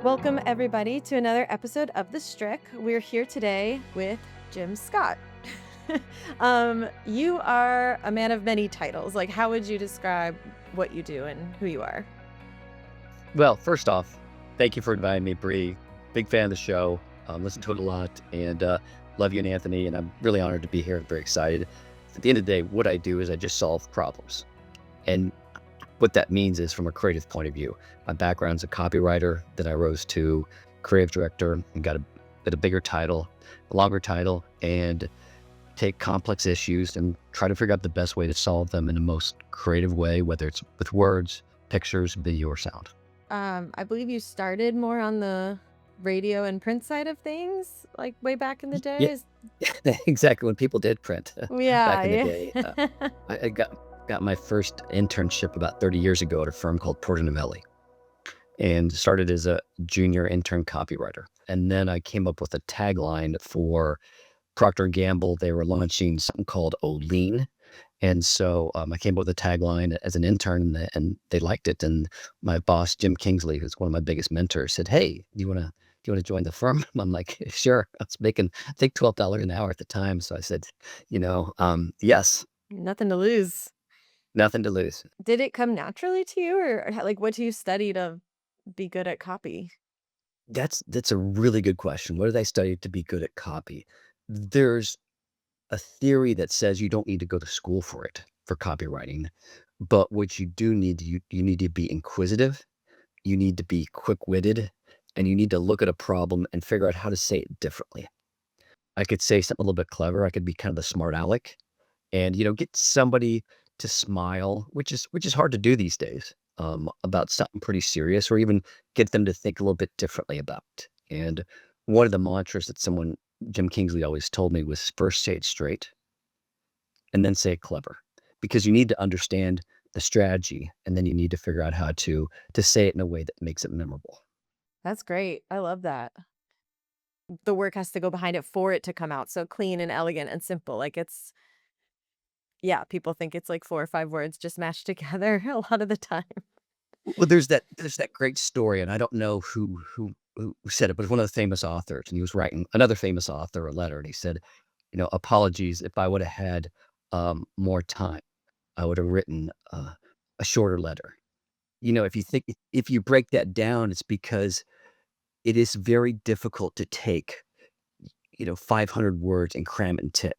Welcome, everybody, to another episode of The Strick. We're here today with Jim Scott. You are a man of many titles. Like, how would you describe what you do and who you are? Well, first off, thank you for inviting me, Bree. Big fan of the show. Listen to it a lot, and love you and Anthony. And I'm really honored to be here and very excited. At the end of the day, what I do is I just solve problems, and what that means is from a creative point of view. My background's a copywriter. Then I rose to creative director and got a bit of bigger title, a longer title, and take complex issues and try to figure out the best way to solve them in the most creative way, whether it's with words, pictures, video, or sound. I believe you started more on the radio and print side of things, like way back in the Yeah, days. exactly. When people did print Yeah, back in the day, yeah. I got my first internship about 30 years ago at a firm called Portinovelli, and started as a junior intern copywriter. And then I came up with a tagline for Procter& Gamble. They were launching something called Olean. And so I came up with a tagline as an intern, and they liked it. And my boss, Jim Kingsley, who's one of my biggest mentors, said, "Hey, do you want to join the firm?" I'm like, "Sure." I was making, I think, $12 an hour at the time. So I said, yes, Nothing to lose. nothing to lose. Did it come naturally to you, or like, what do you study to be good at copy? That's a really good question. What did I study to be good at copy? There's a theory that says you don't need to go to school for it, for copywriting. But what you do need, you need to be inquisitive, you need to be quick-witted, and you need to look at a problem and figure out how to say it differently. I could say something a little bit clever. I could be kind of the smart aleck and, get somebody to smile, which is hard to do these days, about something pretty serious, or even get them to think a little bit differently about it. And one of the mantras that Jim Kingsley always told me was, first say it straight and then say it clever, because you need to understand the strategy, and then you need to figure out how to say it in a way that makes it memorable. That's great. I love that. The work has to go behind it for it to come out so clean and elegant and simple. Like, yeah, people think it's like 4 or 5 words just mashed together a lot of the time. Well, there's that great story, and I don't know who said it, but it's one of the famous authors, and he was writing another famous author a letter, and he said, "Apologies, if I would have had more time, I would have written a shorter letter." If you break that down, it's because it is very difficult to take 500 words and cram it into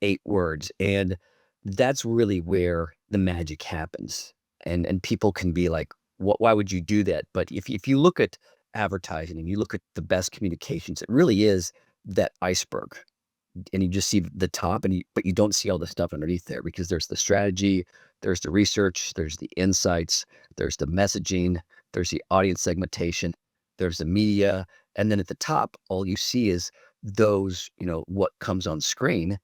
8 words, and that's really where the magic happens. And people can be like, "What? Why would you do that?" But if you look at advertising and you look at the best communications, it really is that iceberg, and you just see the top, but you don't see all the stuff underneath there, because there's the strategy, there's the research, there's the insights, there's the messaging, there's the audience segmentation, there's the media, and then at the top, all you see is those, what comes on screen,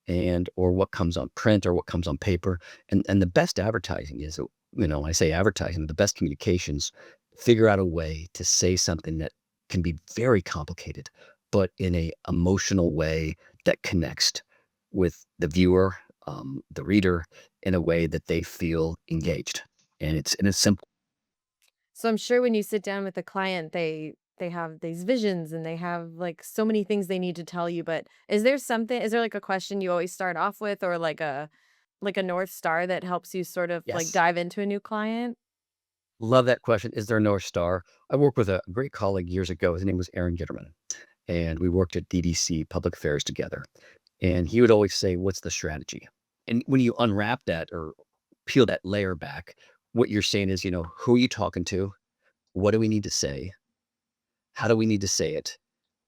and or what comes on print, or what comes on paper. And the best advertising is, when I say advertising, the best communications figure out a way to say something that can be very complicated, but in a emotional way that connects with the viewer, the reader, in a way that they feel engaged. And it's simple. So I'm sure when you sit down with a client, they have these visions and they have like so many things they need to tell you, but is there like a question you always start off with, or like a North Star that helps you sort of like Yes. dive into a new client? Love that question. Is there a North Star? I worked with a great colleague years ago. His name was Aaron Gitterman, and we worked at DDC Public Affairs together. And he would always say, "What's the strategy?" And when you unwrap that, or peel that layer back, what you're saying is, who are you talking to? What do we need to say? How do we need to say it?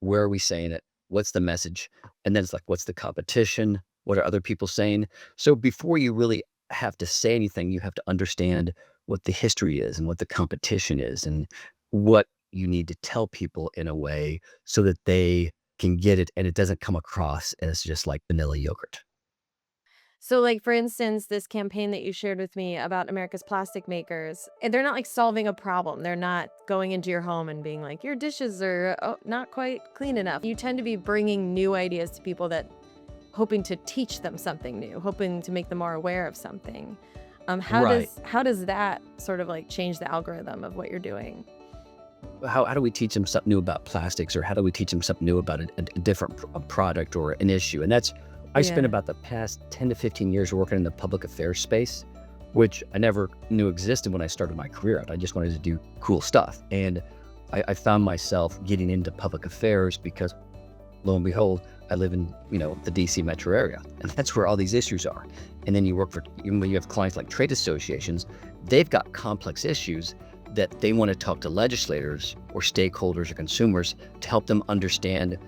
Where are we saying it? What's the message? And then it's like, what's the competition? What are other people saying? So before you really have to say anything, you have to understand what the history is and what the competition is, and what you need to tell people in a way so that they can get it and it doesn't come across as just like vanilla yogurt. So, like, for instance, this campaign that you shared with me about America's plastic makers, they're not like solving a problem. They're not going into your home and being like, your dishes are not quite clean enough. You tend to be bringing new ideas to people, that hoping to teach them something new, hoping to make them more aware of something. How Right. does that sort of like change the algorithm of what you're doing? how do we teach them something new about plastics, or how do we teach them something new about a different product or an issue? And that's, I spent Yeah. about the past 10 to 15 years working in the public affairs space, which I never knew existed when I started my career out. I just wanted to do cool stuff. And I found myself getting into public affairs because lo and behold, I live in, the DC metro area, and that's where all these issues are. And then you work for, even when you have clients like trade associations, they've got complex issues that they want to talk to legislators or stakeholders or consumers to help them understand,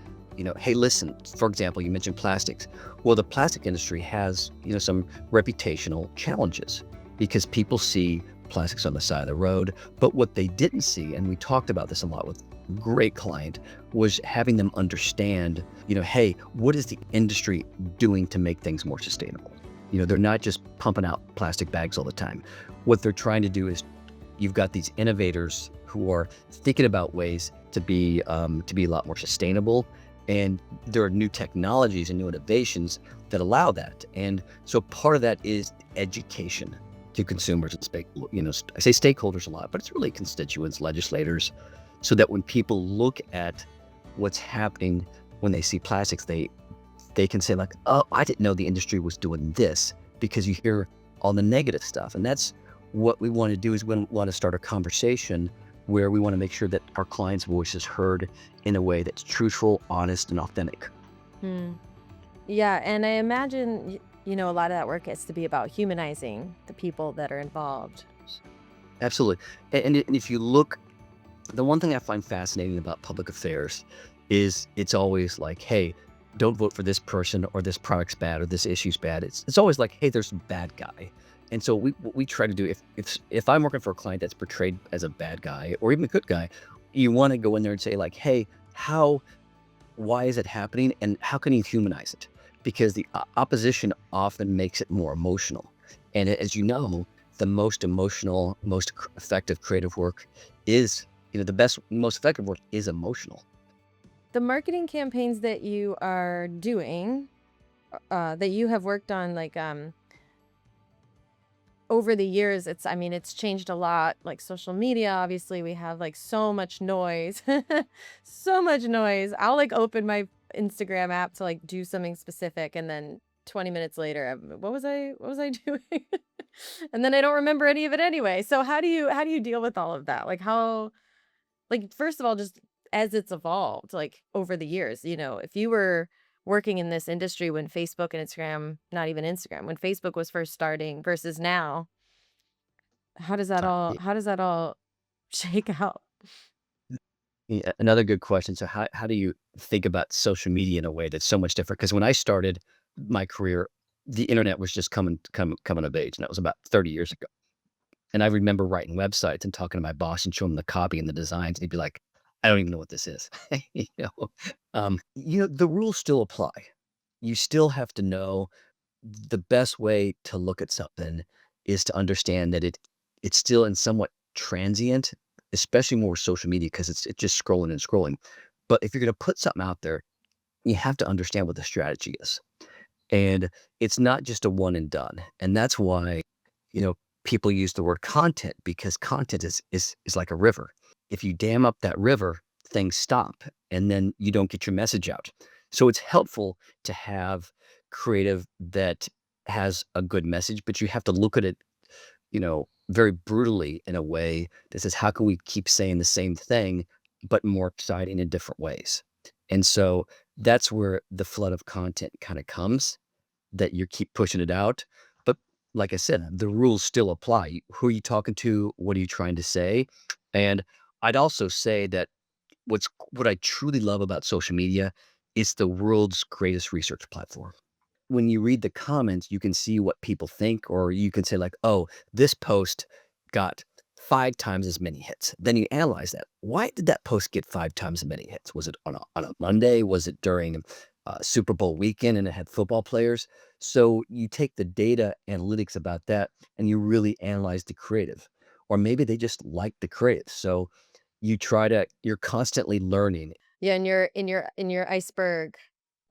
hey, listen, for example, you mentioned plastics. Well, the plastic industry has, some reputational challenges because people see plastics on the side of the road. But what they didn't see, and we talked about this a lot with great client, was having them understand, hey, what is the industry doing to make things more sustainable? They're not just pumping out plastic bags all the time. What they're trying to do is, you've got these innovators who are thinking about ways to be a lot more sustainable, and there are new technologies and new innovations that allow that. And so part of that is education to consumers and I say stakeholders a lot, but it's really constituents, legislators, so that when people look at what's happening when they see plastics, they can say like, oh, I didn't know the industry was doing this, because you hear all the negative stuff. And that's what we want to do, is we want to start a conversation where we want to make sure that our client's voice is heard in a way that's truthful, honest, and authentic. Hmm. Yeah, and I imagine, a lot of that work has to be about humanizing the people that are involved. Absolutely. And if you look, the one thing I find fascinating about public affairs is it's always like, hey, don't vote for this person, or this product's bad, or this issue's bad. It's always like, hey, there's a bad guy. And so what we try to do, if I'm working for a client that's portrayed as a bad guy or even a good guy, you want to go in there and say like, hey, how why is it happening, and how can you humanize it? Because the opposition often makes it more emotional. And as you know, the most emotional, most effective creative work is, the best, most effective work is emotional. The marketing campaigns that you are doing, that you have worked on, like, over the years, it's changed a lot. Like social media, obviously, we have like so much noise, so much noise. I'll like open my Instagram app to like do something specific, and then 20 minutes later, what was I doing? And then I don't remember any of it anyway. So how do you deal with all of that? Like how, like, first of all, just as it's evolved, like, over the years, if you were working in this industry when Facebook and Instagram, not even Instagram, when Facebook was first starting versus now, how does that all shake out? Yeah, another good question. So how do you think about social media in a way that's so much different? Because when I started my career, the internet was just coming of age, and that was about 30 years ago. And I remember writing websites and talking to my boss and showing him the copy and the designs. And he'd be like, "I don't even know what this is." The rules still apply. You still have to know the best way to look at something is to understand that it's still in somewhat transient, especially more social media, because it's just scrolling and scrolling. But if you're going to put something out there, you have to understand what the strategy is. And it's not just a one and done. And that's why, you know, people use the word content, because content is like a river. If you dam up that river, things stop, and then you don't get your message out. So it's helpful to have creative that has a good message, but you have to look at it, very brutally, in a way that says, how can we keep saying the same thing, but more exciting in different ways? And so that's where the flood of content kind of comes, that you keep pushing it out. But like I said, the rules still apply. Who are you talking to? What are you trying to say? And I'd also say that what I truly love about social media is the world's greatest research platform. When you read the comments, you can see what people think, or you can say like, "Oh, this post got 5 times as many hits." Then you analyze that. Why did that post get 5 times as many hits? Was it on a Monday? Was it during Super Bowl weekend and it had football players? So you take the data analytics about that and you really analyze the creative. Or maybe they just like the creative. So you're constantly learning. Yeah, in your iceberg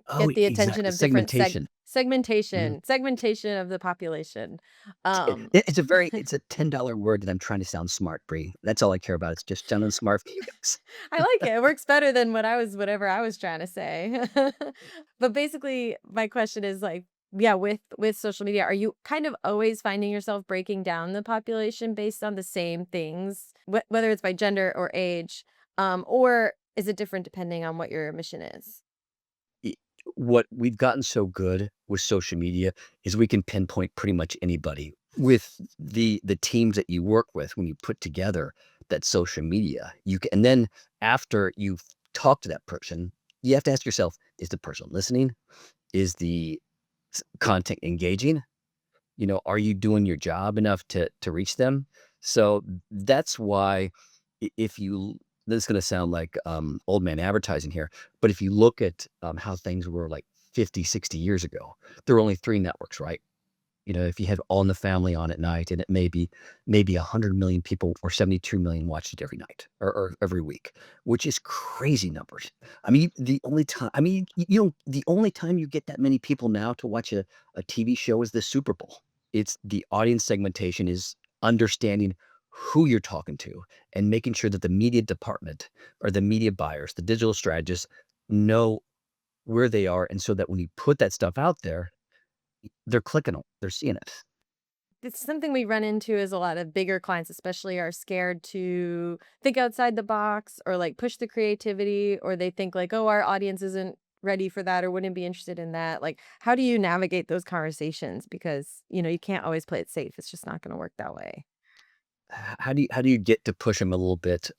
Oh, Get the attention exactly. of different Segmentation. Mhm. segmentation of the population. Um, It's a $10 word that I'm trying to sound smart, Bree. That's all I care about. It's just sounding smart for you guys. I like it. It works better than whatever I was trying to say. But basically, my question is like, yeah, with social media, are you kind of always finding yourself breaking down the population based on the same things, whether it's by gender or age, or is it different depending on what your mission is? Y What we've gotten so good with social media is we can pinpoint pretty much anybody. With the teams that you work with, when you put together that social media, you can, and then after you've talked to that person, you have to ask yourself, "Is the person listening? Is the content engaging? Are you doing your job enough to reach them?" So that's why if you this is going to sound like old man advertising here, but if you look at how things were like 50, 60 years ago, there were only three networks, right? If you had All in the Family on at night, and it maybe 100 million people or 72 million watched it every night or every week, which is crazy numbers. The only time you get that many people now to watch a TV show is the Super Bowl. It's the audience segmentation is understanding who you're talking to and making sure that the media department or the media buyers, the digital strategists know where they are. And so that when you put that stuff out there, they're clicking on it, they're seeing it. It's something we run into is a lot of bigger clients, especially are scared to think outside the box or like push the creativity, or they think like, oh, our audience isn't ready for that or wouldn't be interested in that. Like, how do you navigate those conversations? Because, you can't always play it safe. It's just not going to work that way. How do you get to push them a little bit,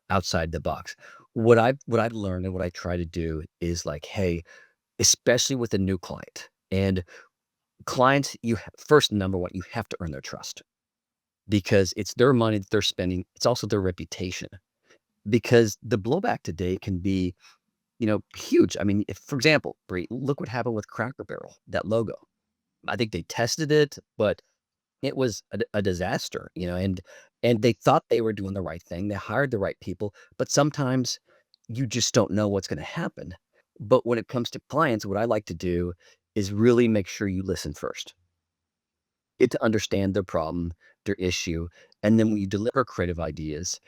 outside the box? What I've learned and what I try to do is like, hey, especially with a new client and clients, first, number one, you have to earn their trust because it's their money that they're spending. It's also their reputation because the blowback today can be, huge. I mean, if, for example, Brie, look what happened with Cracker Barrel, that logo. I think they tested it, but it was a disaster, and they thought they were doing the right thing. They hired the right people, but sometimes you just don't know what's gonna happen. But when it comes to clients, what I like to do is really make sure you listen first. Get to understand their problem, their issue, and then when you deliver creative ideas,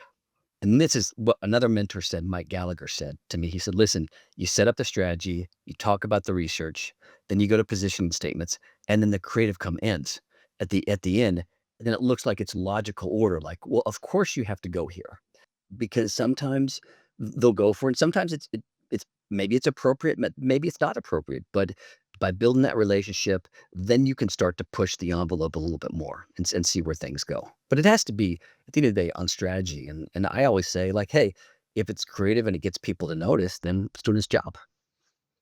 and this is what another mentor said, Mike Gallagher said to me. He said, "Listen, you set up the strategy, you talk about the research, then you go to positioning statements, and then the creative come ends at the end, and then it looks like it's logical order. Like, well, of course you have to go here because sometimes they'll go for it. Sometimes it's maybe it's appropriate, maybe it's not appropriate. But by building that relationship, then you can start to push the envelope a little bit more and see where things go. But it has to be at the end of the day on strategy. And I always say like, hey, if it's creative and it gets people to notice, then it's doing its job.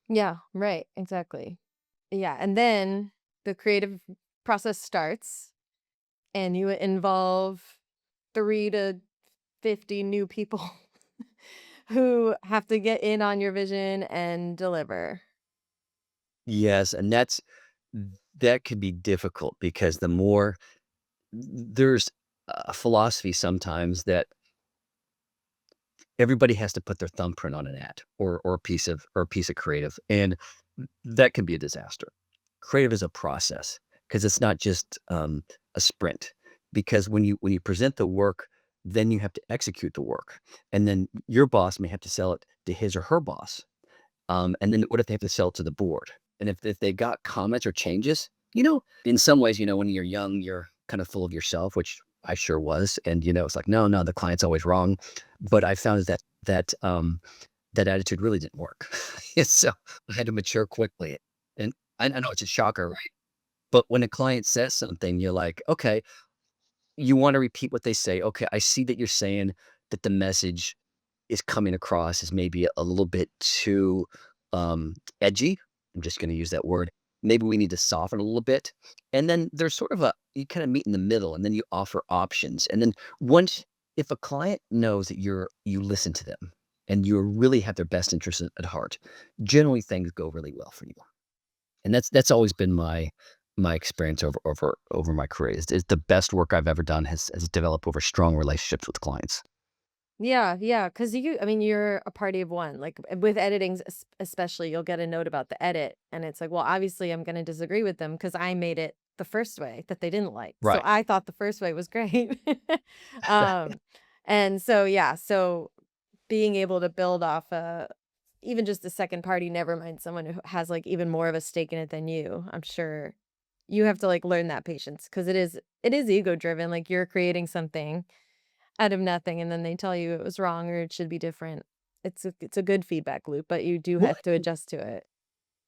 Yeah, right. Exactly. Yeah. And then the creative process starts and you involve 3 to 50 new people who have to get in on your vision and deliver. Yes, and that could be difficult because the more there's a philosophy sometimes that everybody has to put their thumbprint on an ad or a piece of creative, and that can be a disaster. Creative is a process because it's not just a sprint. Because when you present the work, then you have to execute the work, and then your boss may have to sell it to his or her boss. And then what if they have to sell it to the board? And if they got comments or changes, in some ways, when you're young, you're kind of full of yourself, which I sure was. And it's like, no, no, the client's always wrong. But I found that attitude really didn't work. So I had to mature quickly. And I know it's a shocker, right? But when a client says something, you're like, okay, you want to repeat what they say. Okay, I see that you're saying that the message is coming across as maybe a little bit too edgy. I'm just going to use that word. Maybe we need to soften a little bit. And then there's sort of you kind of meet in the middle and then you offer options. And then once, if a client knows that you listen to them and you really have their best interest at heart, generally things go really well for you. And that's always been my experience over my career. Is the best work I've ever done has developed over strong relationships with clients. Yeah, yeah, because I mean, you're a party of one. Like with editing, especially, you'll get a note about the edit, and it's like, well, obviously, I'm going to disagree with them because I made it the first way that they didn't like. So Right. I thought the first way was great. um, and so yeah, so being able to build off even just a second party, never mind someone who has like even more of a stake in it than you. I'm sure you have to like learn that patience because it is ego driven. Like you're creating something out of nothing, and then they tell you it was wrong or it should be different. It's a good feedback loop, but you do Well, have to adjust to it.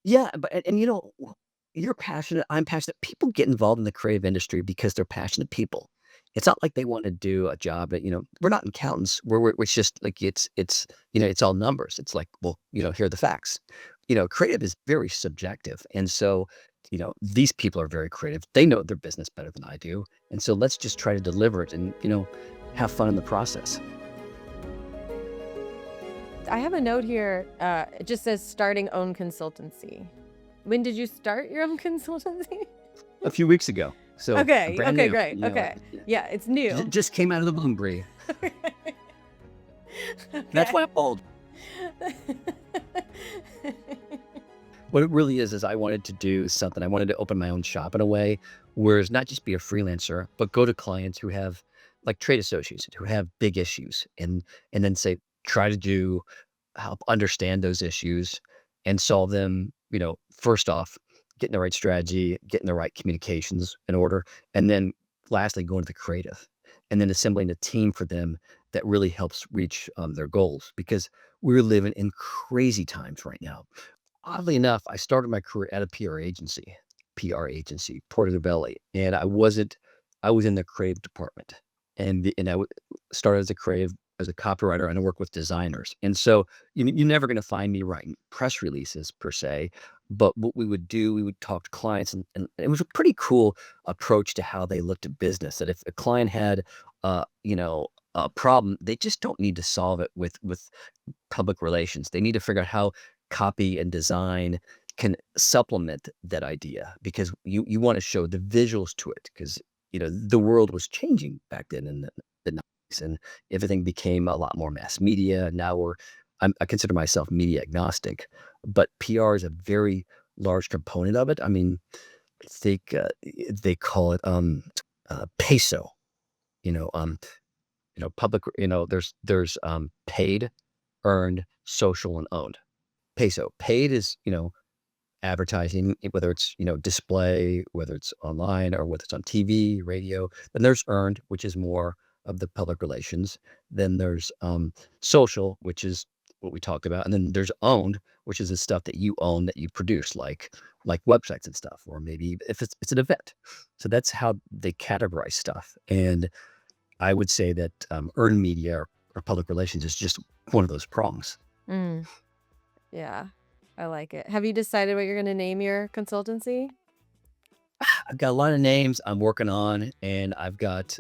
yeah, but and, you're passionate, I'm passionate. People get involved in the creative industry because they're passionate people. It's not like they want to do a job that, we're not accountants. It's just like it's all numbers. It's like, well, here are the facts. Creative is very subjective. And so, these people are very creative. They know their business better than I do. And so let's just try to deliver it and, have fun in the process. I have a note here, it just says starting own consultancy. When did you start your own consultancy? A few weeks ago. So Okay, brand okay, new, great, okay. Yeah, it's new. just came out of the bloom, Bree. That's Okay. why I'm old. What it really is I wanted to do something. I wanted to open my own shop in a way where it's not just be a freelancer, but go to clients who have like trade associates who have big issues and then say, try to do help understand those issues and solve them, first off, getting the right strategy, getting the right communications in order, and then lastly, going to the creative and then assembling a team for them that really helps reach their goals because we're living in crazy times right now. Oddly enough, I started my career at a PR agency, Portobello, and I was in the creative department, and started as a creative, as a copywriter, and I work with designers, and so you're never gonna find me writing press releases per se, but what we would do, we would talk to clients, and it was a pretty cool approach to how they looked at business, that if a client had, a problem, they just don't need to solve it with public relations. They need to figure out how copy and design can supplement that idea because you want to show the visuals to it because the world was changing back then in the 90s and everything became a lot more mass media. Now I consider myself media agnostic, but PR is a very large component of it. I mean, I think they call it peso. You know, um, public. There's paid, earned, social, and owned. Peso. Paid is, advertising, whether it's, display, whether it's online or whether it's on TV, radio. Then there's earned, which is more of the public relations. Then there's social, which is what we talked about. And then there's owned, which is the stuff that you own that you produce, like websites and stuff, or maybe if it's an event. So that's how they categorize stuff. And I would say that earned media or public relations is just one of those prongs. Mm, yeah, I like it. Have you decided what you're gonna name your consultancy? I've got a lot of names I'm working on, and I've got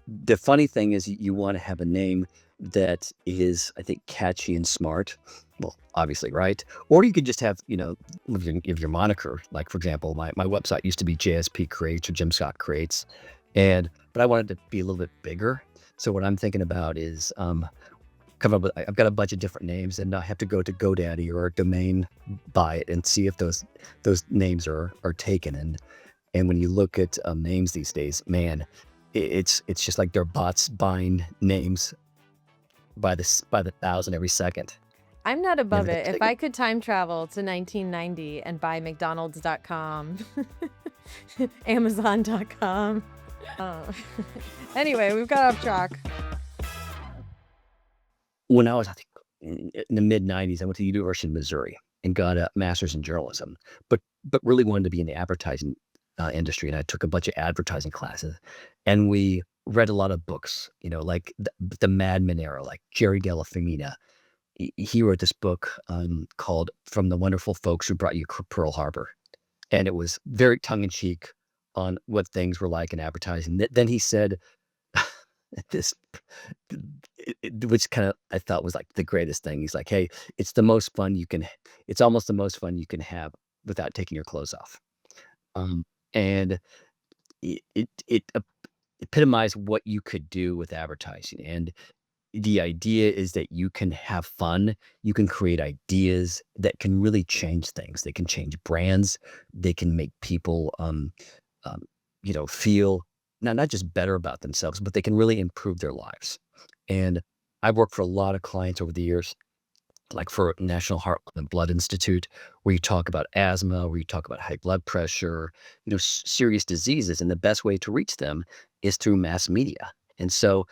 the funny thing is you want to have a name that is, I think, catchy and smart. Well, obviously, right? Or you could just have, give your moniker. Like, for example, my website used to be JSP Creates or Jim Scott Creates, but I wanted to be a little bit bigger. So what I'm thinking about is come up with I've got a bunch of different names, and I have to go to GoDaddy or a domain, buy it, and see if those names are taken. And when you look at names these days, man, it's just like they're bots buying names by the thousand every second I'm not and above everything. it. If I could time travel to 1990 and buy McDonald's.com, Amazon.com. Uh, anyway, we've got off track. When I was, I think, in the mid '90s, I went to the University of Missouri and got a master's in journalism, but really wanted to be in the advertising industry, and I took a bunch of advertising classes, and we read a lot of books, like the Mad Men era, like Jerry Delafemina. He wrote this book called "From the Wonderful Folks Who Brought You Pearl Harbor," and it was very tongue in cheek on what things were like in advertising. Then he said this which kinda I thought was, like, the greatest thing. He's like, "Hey, it's almost the most fun you can have without taking your clothes off." Um, and it epitomize what you could do with advertising. And the idea is that you can have fun, you can create ideas that can really change things. They can change brands, they can make people, um, feel not just better about themselves, but they can really improve their lives. And I've worked for a lot of clients over the years, like for National Heart and Blood Institute, where you talk about asthma, where you talk about high blood pressure, serious diseases, and the best way to reach them is through mass media. And so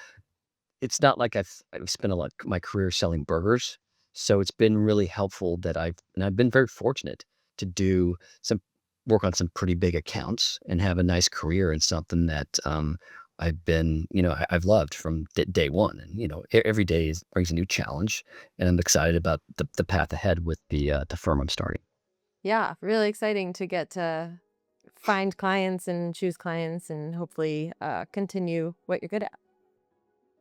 it's not like I've spent a lot of my career selling burgers, so it's been really helpful that I've been very fortunate to do some work on some pretty big accounts and have a nice career in something that, I've loved from day one. And, every day brings a new challenge, and I'm excited about the path ahead with the firm I'm starting. Yeah, really exciting to get to find clients and choose clients and hopefully continue what you're good at.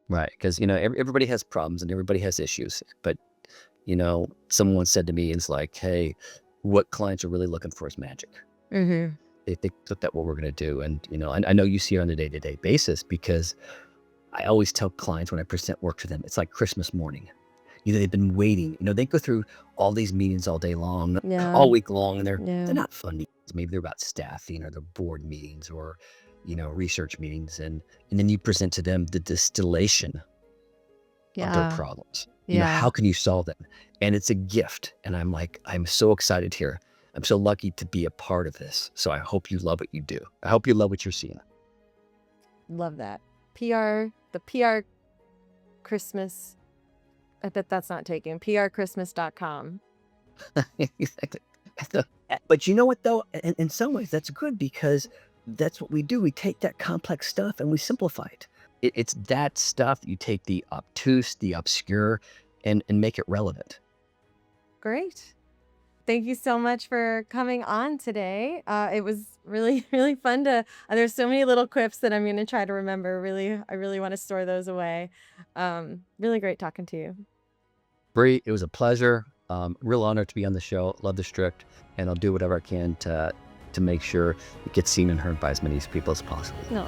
Right, because, everybody has problems and everybody has issues, but, someone said to me, it's like, "Hey, what clients are really looking for is magic." Hmm. They think that what we're gonna do, and, I know you see it on a day-to-day basis because I always tell clients when I present work to them, it's like Christmas morning. They've been waiting, they go through all these meetings all day long, Yeah, all week long, and they're yeah, not fun meetings. Maybe they're about staffing or they're board meetings or, research meetings, and then you present to them the distillation of their yeah, problems. yeah. How can you solve them? And it's a gift. And I'm like, I'm so excited here. I'm so lucky to be a part of this. So I hope you love what you do. I hope you love what you're seeing. Love that. The PR Christmas. I bet that's not taken. PRChristmas.com. Exactly. But you know what, though? In some ways, that's good because that's what we do. We take that complex stuff and we simplify it. It's that stuff you take the obtuse, the obscure, and make it relevant. Great. Thank you so much for coming on today. It was really, really fun to. There's so many little quips that I'm going to try to remember. Really, I really want to store those away. Really great talking to you. Bree, it was a pleasure. Real honor to be on the show. Love the script, and I'll do whatever I can to make sure it gets seen and heard by as many people as possible. No.